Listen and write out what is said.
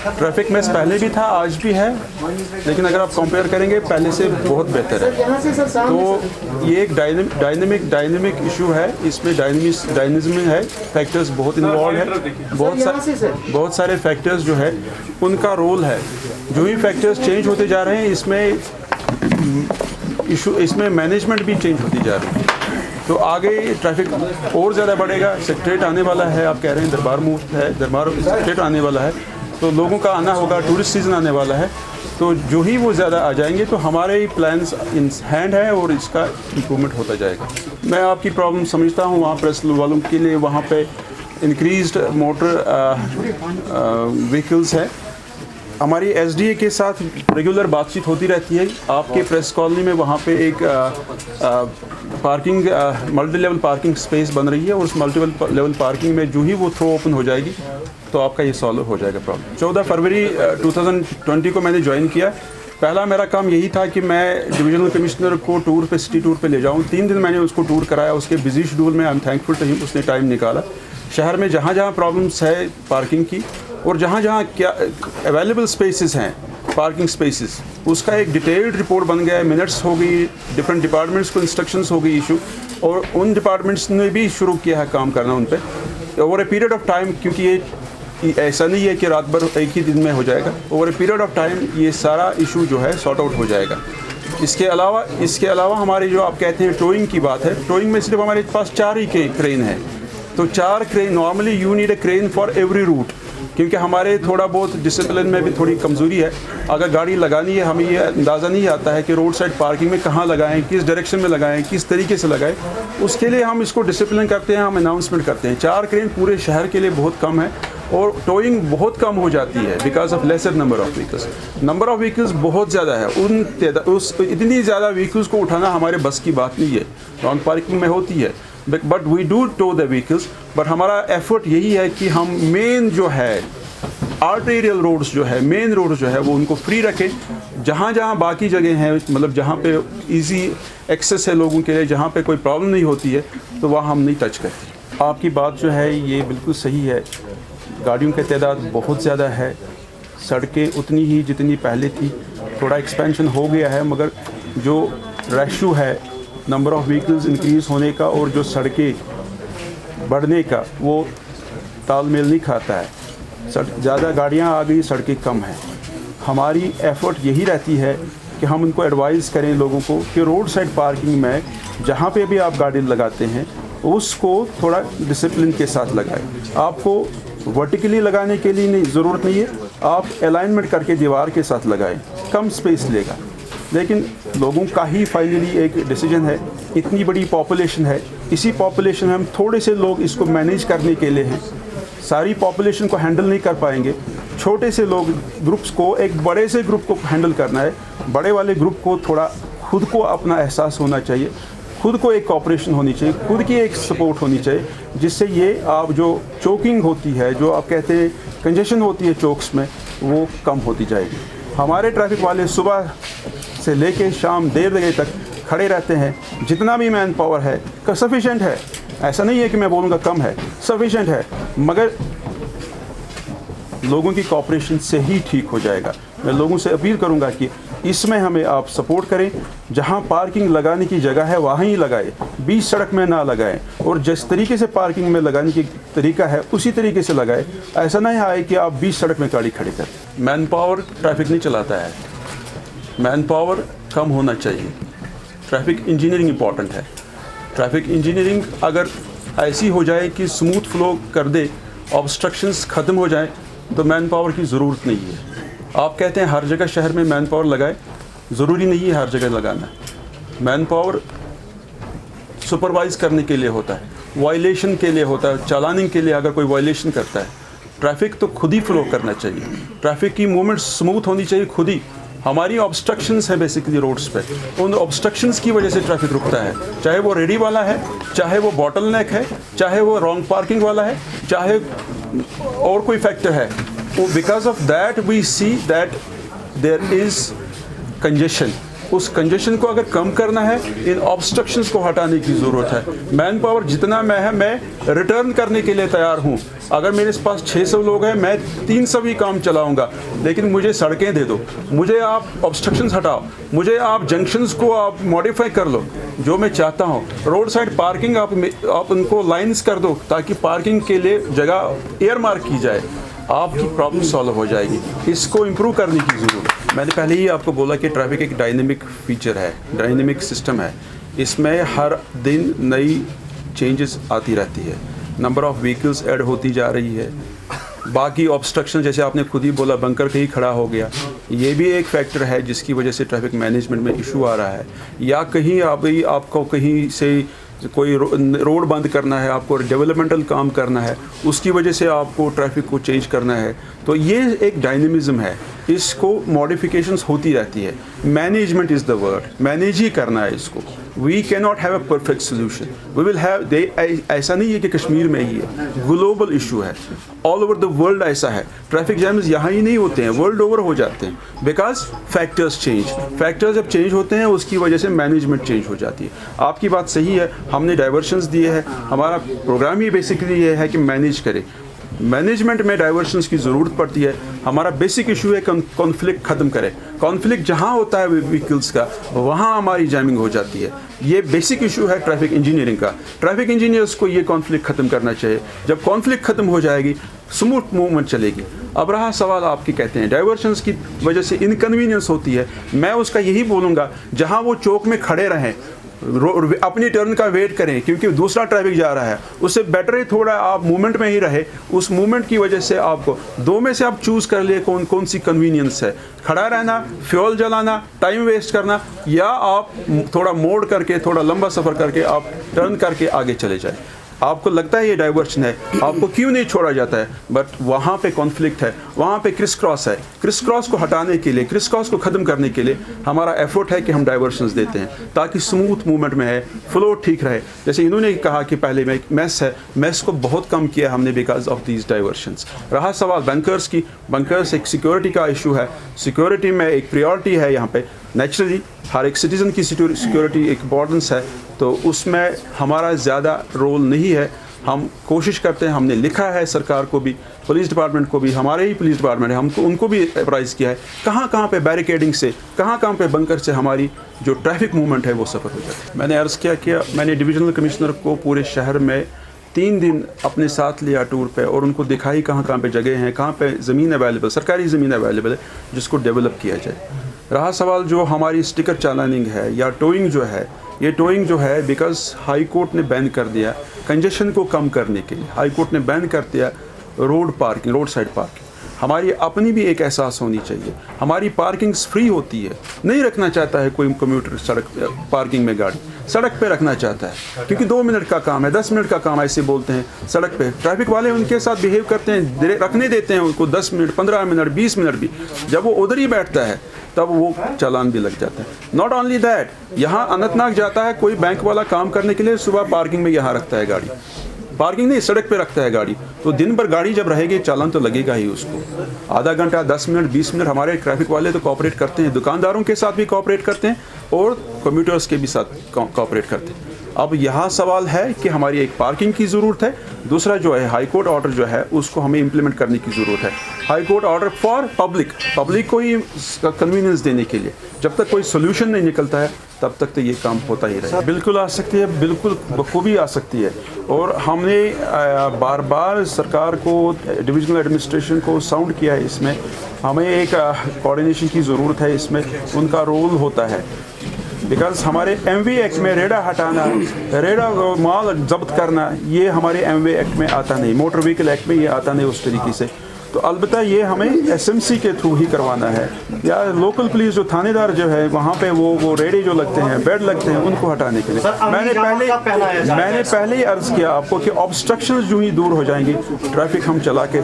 Traffic mess पहले भी था, आज भी है, लेकिन अगर आप कंपेयर करेंगे पहले से बहुत बेहतर है। तो ये एक डायनेमिक इशू है, इसमें डायनिज्म है, फैक्टर्स बहुत इन्वॉल्व है, बहुत सारे फैक्टर्स जो है उनका रोल है। जो ही फैक्टर्स चेंज होते जा रहे हैं इसमें मैनेजमेंट भी चेंज होती जा रही है। तो आगे ट्रैफिक और ज़्यादा बढ़ेगा। सेक्रेटरीट आने वाला है, आप कह रहे हैं दरबार सेक्रेटरीट आने वाला है, तो लोगों का आना होगा, टूरिस्ट सीज़न आने वाला है। तो जो ही वो ज़्यादा आ जाएंगे तो हमारे ही प्लान्स इन हैंड है और इसका इम्प्रूवमेंट होता जाएगा। मैं आपकी प्रॉब्लम समझता हूँ, वहाँ प्रेस वालों के लिए वहाँ पे इंक्रीज्ड मोटर व्हीकल्स है। हमारी एसडीए के साथ रेगुलर बातचीत होती रहती है। आपके प्रेस कॉलोनी में वहाँ पे एक parking multi level parking space बन रही है और उस मल्टी लेवल पार्किंग में जो ही वो थ्रो ओपन हो जाएगी तो आपका ये सॉल्व हो जाएगा प्रॉब्लम। 14 फरवरी 2020 को मैंने ज्वाइन किया। पहला मेरा काम यही था कि मैं डिविजनल कमिश्नर को सिटी टूर पे ले जाऊँ। 3 दिन मैंने उसको टूर कराया, उसके बिजी शेड्यूल में I am thankful to him, उसने टाइम निकाला। शहर में जहाँ जहाँ प्रॉब्लम्स है पार्किंग की और जहाँ जहाँ क्या अवेलेबल स्पेसेस हैं पार्किंग स्पेसेस, उसका एक डिटेल्ड रिपोर्ट बन गया है। मिनट्स हो गई, डिफरेंट डिपार्टमेंट्स को इंस्ट्रक्शंस हो गई इशू, और उन डिपार्टमेंट्स ने भी शुरू किया है काम करना उन पर over a period of time, क्योंकि ये ऐसा नहीं है कि रात भर एक ही दिन में हो जाएगा। Over a period of time ये सारा इशू जो है सॉर्ट आउट हो जाएगा। इसके अलावा हमारी जो आप कहते हैं टोइंग की बात है, टोइंग में सिर्फ हमारे पास 4 ही क्रेन है। तो 4 crane, normally you need a crane for every route, क्योंकि हमारे थोड़ा बहुत डिसिप्लिन में भी थोड़ी कमज़ोरी है। अगर गाड़ी लगानी है, हमें ये अंदाज़ा नहीं आता है कि रोड साइड पार्किंग में कहाँ लगाएं, किस डायरेक्शन में लगाएं, किस तरीके से लगाएं। उसके लिए हम इसको डिसिप्लिन करते हैं, हम अनाउंसमेंट करते हैं। 4 क्रेन पूरे शहर के लिए बहुत कम है और टोइंग बहुत कम हो जाती है because of lesser number of vehicles. Number of vehicles बहुत ज़्यादा है, इतनी ज़्यादा व्हीकल्स को उठाना हमारे बस की बात नहीं है। रॉन्ग पार्किंग में होती है, but we do tow the vehicles. But हमारा एफर्ट यही है कि हम मेन जो है आर्टेरियल रोड्स जो है, मेन रोड जो है, वो उनको फ्री रखें। जहाँ जहाँ बाकी जगह हैं, मतलब जहाँ पे इजी एक्सेस है लोगों के लिए, जहाँ पे कोई प्रॉब्लम नहीं होती है, तो वहाँ हम नहीं टच करते। आपकी बात जो है ये बिल्कुल सही है। गाड़ियों की तादाद बहुत ज़्यादा है, सड़कें उतनी ही जितनी पहले थी। थोड़ा एक्सपेंशन हो गया है, मगर जो रेशो है नंबर ऑफ़ व्हीकल्स इंक्रीज़ होने का और जो सड़कें बढ़ने का, वो तालमेल नहीं खाता है। ज़्यादा गाड़ियाँ आ गई, सड़कें कम हैं। हमारी एफ़र्ट यही रहती है कि हम उनको एडवाइस करें लोगों को कि रोड साइड पार्किंग में जहाँ पे भी आप गाड़ी लगाते हैं उसको थोड़ा डिसिप्लिन के साथ लगाएं। आपको वर्टिकली लगाने के लिए ज़रूरत नहीं है, आप अलाइनमेंट करके दीवार के साथ लगाएं, कम स्पेस लेगा। लेकिन लोगों का ही फाइनली एक डिसीजन है। इतनी बड़ी पॉपुलेशन है, इसी पॉपुलेशन में हम थोड़े से लोग इसको मैनेज करने के लिए हैं। सारी पॉपुलेशन को हैंडल नहीं कर पाएंगे। छोटे से लोग ग्रुप्स को एक बड़े से ग्रुप को हैंडल करना है। बड़े वाले ग्रुप को थोड़ा खुद को अपना एहसास होना चाहिए, खुद को एक कॉपरेशन होनी चाहिए, खुद की एक सपोर्ट होनी चाहिए, जिससे ये आप जो चोकिंग होती है, जो आप कहते हैं कंजेशन होती है चौक्स में, वो कम होती जाएगी। हमारे ट्रैफिक वाले सुबह से लेके शाम देर बजे तक खड़े रहते हैं। जितना भी मैन पावर है सफिशेंट है, ऐसा नहीं है कि मैं बोलूँगा कम है, सफिशेंट है, मगर लोगों की कॉपरेशन से ही ठीक हो जाएगा। मैं लोगों से अपील करूंगा कि इसमें हमें आप सपोर्ट करें। जहां पार्किंग लगाने की जगह है वहां ही लगाएं, बीच सड़क में ना लगाएं, और जिस तरीके से पार्किंग में लगाने की तरीका है उसी तरीके से लगाएं। ऐसा नहीं आए कि आप बीच सड़क में गाड़ी खड़ी करें। मैन पावर ट्रैफिक नहीं चलाता है, मैन पावर कम होना चाहिए। ट्रैफिक इंजीनियरिंग इंपॉर्टेंट है। ट्रैफिक इंजीनियरिंग अगर ऐसी हो जाए कि स्मूथ फ्लो कर दे, ऑब्स्ट्रक्शंस ख़त्म हो जाए, तो मैन पावर की ज़रूरत नहीं है। आप कहते हैं हर जगह शहर में मैन पावर लगाए, ज़रूरी नहीं है हर जगह लगाना। मैन पावर सुपरवाइज़ करने के लिए होता है, वायलेशन के लिए होता है, चालानिंग के लिए। अगर कोई वायलेशन करता है, ट्रैफिक तो खुद ही फ्लो करना चाहिए। ट्रैफिक की मूवमेंट स्मूथ होनी चाहिए खुद ही। हमारी ऑब्स्ट्रक्शंस है बेसिकली रोड्स पे, उन ऑब्स्ट्रक्शंस की वजह से ट्रैफिक रुकता है। चाहे वो रेडी वाला है, चाहे वो बॉटल नेक है, चाहे वो रॉन्ग पार्किंग वाला है, चाहे और कोई फैक्टर है। Because of that we see that there is congestion. उस कंजेशन को अगर कम करना है, इन ऑब्स्ट्रक्शंस को हटाने की ज़रूरत है। मैन पावर जितना मैं रिटर्न करने के लिए तैयार हूँ। अगर मेरे पास 600 लोग हैं, मैं 300 भी काम चलाऊँगा, लेकिन मुझे सड़कें दे दो, मुझे आप ऑब्स्ट्रक्शंस हटाओ, मुझे आप जंक्शंस को आप मॉडिफाई कर लो, जो मैं चाहता हूँ। रोड साइड पार्किंग आप उनको लाइन्स कर दो, ताकि पार्किंग के लिए जगह एयर मार्क की जाए, आपकी प्रॉब्लम सॉल्व हो जाएगी। इसको इम्प्रूव करने की ज़रूरत है। मैंने पहले ही आपको बोला कि ट्रैफिक एक डायनेमिक फीचर है, डायनेमिक सिस्टम है। इसमें हर दिन नई चेंजेस आती रहती है, नंबर ऑफ़ व्हीकल्स ऐड होती जा रही है। बाकी ऑब्स्ट्रक्शन, जैसे आपने खुद ही बोला, बंकर कहीं खड़ा हो गया, ये भी एक फैक्टर है जिसकी वजह से ट्रैफिक मैनेजमेंट में इशू आ रहा है। या कहीं आपको कहीं से कोई रोड बंद करना है, आपको डेवलपमेंटल काम करना है, उसकी वजह से आपको ट्रैफिक को चेंज करना है, तो ये एक डायनेमिज्म है। इसको मॉडिफिकेशंस होती रहती है। Management is the word, manage ही करना है इसको। We can not have a perfect solution, we will have ऐसा नहीं है कि कश्मीर में ही है, ग्लोबल इशू है, ऑल ओवर द वर्ल्ड ऐसा है। ट्रैफिक जैम्स यहाँ ही नहीं होते हैं, वर्ल्ड ओवर हो जाते हैं, बिकॉज फैक्टर्स चेंज। फैक्टर्स जब चेंज होते हैं, उसकी वजह से मैनेजमेंट चेंज हो जाती है। आपकी बात सही है, हमने डाइवर्शंस दिए हैं, हमारा प्रोग्राम ही बेसिकली ये है कि मैनेज करें। मैनेजमेंट में डाइवर्शंस की ज़रूरत पड़ती है। हमारा बेसिक इशू है कॉन्फ्लिक्ट ख़त्म करें। कॉन्फ्लिक्ट जहाँ होता है व्हीकल्स का, वहाँ हमारी जैमिंग हो जाती है। ये बेसिक इशू है ट्रैफिक इंजीनियरिंग का। ट्रैफिक इंजीनियर्स को ये कॉन्फ्लिक्ट ख़त्म करना चाहिए। जब कॉन्फ्लिक्ट ख़त्म हो जाएगी, स्मूथ मूवमेंट चलेगी। अब रहा सवाल आपके कहते हैं डाइवर्शंस की वजह से इनकन्वीनियंस होती है, मैं उसका यही बोलूँगा, जहाँ वो चौक में खड़े रहें, अपनी टर्न का वेट करें, क्योंकि दूसरा ट्रैफिक जा रहा है, उससे बेटर है थोड़ा आप मूवमेंट में ही रहे। उस मूवमेंट की वजह से आपको दो में से आप चूज़ कर लिए कौन सी कन्वीनियंस है, खड़ा रहना, फ्यूल जलाना, टाइम वेस्ट करना, या आप थोड़ा मोड़ करके, थोड़ा लंबा सफ़र करके आप टर्न करके आगे चले जाए। आपको लगता है ये डाइवर्शन है, आपको क्यों नहीं छोड़ा जाता है, बट वहाँ पे कॉन्फ्लिक्ट है, वहाँ पे क्रिस क्रॉस है। क्रिस क्रॉस को हटाने के लिए, क्रिस क्रॉस को ख़त्म करने के लिए हमारा एफर्ट है कि हम डाइवर्शंस देते हैं, ताकि स्मूथ मूवमेंट में है, फ्लो ठीक रहे। जैसे इन्होंने कहा कि पहले में मेस है, मेस को बहुत कम किया हमने बिकॉज ऑफ दीज डाइवर्शंस। रहा सवाल बंकर्स की, बंकर्स एक सिक्योरिटी का इशू है। सिक्योरिटी में एक प्रायोरिटी है यहाँ पे, नेचुरली हर एक सिटीज़न की सिक्योरिटी एक इम्पोर्टेंस है, तो उसमें हमारा ज़्यादा रोल नहीं है। हम कोशिश करते हैं, हमने लिखा है सरकार को भी, पुलिस डिपार्टमेंट को भी, हमारे ही पुलिस डिपार्टमेंट है, हमको उनको भी अप्राइज़ किया है, कहाँ पे बैरिकेडिंग से, कहाँ पे बंकर से हमारी जो ट्रैफिक मूवमेंट है वो सफ़र हो जाता है। मैंने अर्ज़ किया कि मैंने डिविजनल कमिश्नर को पूरे शहर में 3 दिन अपने साथ लिया टूर पे, और उनको दिखाई कहाँ पे जगह हैं, कहाँ पे ज़मीन अवेलेबल, सरकारी ज़मीन अवेलेबल है, जिसको डेवलप किया जाए। रहा सवाल जो हमारी स्टिकर चालानिंग है या टोइंग जो है, ये टोइंग जो है बिकॉज हाई कोर्ट ने बैन कर दिया कंजेशन को कम करने के लिए, हाई कोर्ट ने बैन कर दिया रोड साइड पार्किंग। हमारी अपनी भी एक एहसास होनी चाहिए, हमारी पार्किंग्स फ्री होती है, नहीं रखना चाहता है कोई कम्यूटर सड़क पार्किंग में गाड़ी, सड़क पे रखना चाहता है, क्योंकि 2 मिनट का काम है, 10 मिनट का काम ऐसे बोलते हैं सड़क पे। ट्रैफिक वाले उनके साथ बिहेव करते हैं, रखने देते हैं उनको 10 मिनट, 15 मिनट, 20 मिनट भी। जब वो उधर ही बैठता है तब वो चालान भी लग जाता है। नॉट ओनली दैट, यहाँ अनंतनाग जाता है कोई बैंक वाला काम करने के लिए, सुबह पार्किंग में यहाँ रखता है गाड़ी, पार्किंग नहीं सड़क पे रखता है गाड़ी, तो दिन भर गाड़ी जब रहेगी चालान तो लगेगा ही उसको। आधा घंटा, 10 मिनट, 20 मिनट हमारे ट्रैफिक वाले तो कोऑपरेट करते हैं, दुकानदारों के साथ भी कोऑपरेट करते हैं और कम्यूटर्स के भी साथ कोऑपरेट करते हैं। अब यहाँ सवाल है कि हमारी एक पार्किंग की ज़रूरत है, दूसरा जो है हाई कोर्ट ऑर्डर जो है उसको हमें इम्प्लीमेंट करने की ज़रूरत है। High court order for public को ही कन्वीनियंस देने के लिए। जब तक कोई सोल्यूशन नहीं निकलता है तब तक तो ये काम होता ही रहेगा। बिल्कुल आ सकती है, बिल्कुल बखूबी आ सकती है, और हमने बार बार सरकार को, डिविजनल एडमिनिस्ट्रेशन को साउंड किया है। इसमें हमें एक कोऑर्डिनेशन की ज़रूरत है, इसमें उनका रोल होता है। बिकॉज हमारे MV एक्ट में रेडा हटाना, रेडा माल जब्त करना, ये हमारे MV एक्ट में आता नहीं, मोटर व्हीकल एक्ट में ये आता नहीं उस तरीके से। तो अलबत्ता ये हमें SMC के थ्रू ही करवाना है, या लोकल पुलिस जो थानेदार जो है वहाँ पे वो रेडे जो लगते हैं, बेड लगते हैं, उनको हटाने के लिए। मैंने पहले ही अर्ज़ किया आपको कि ऑब्स्ट्रक्शंस जो ही दूर हो जाएंगी, ट्रैफिक हम चला के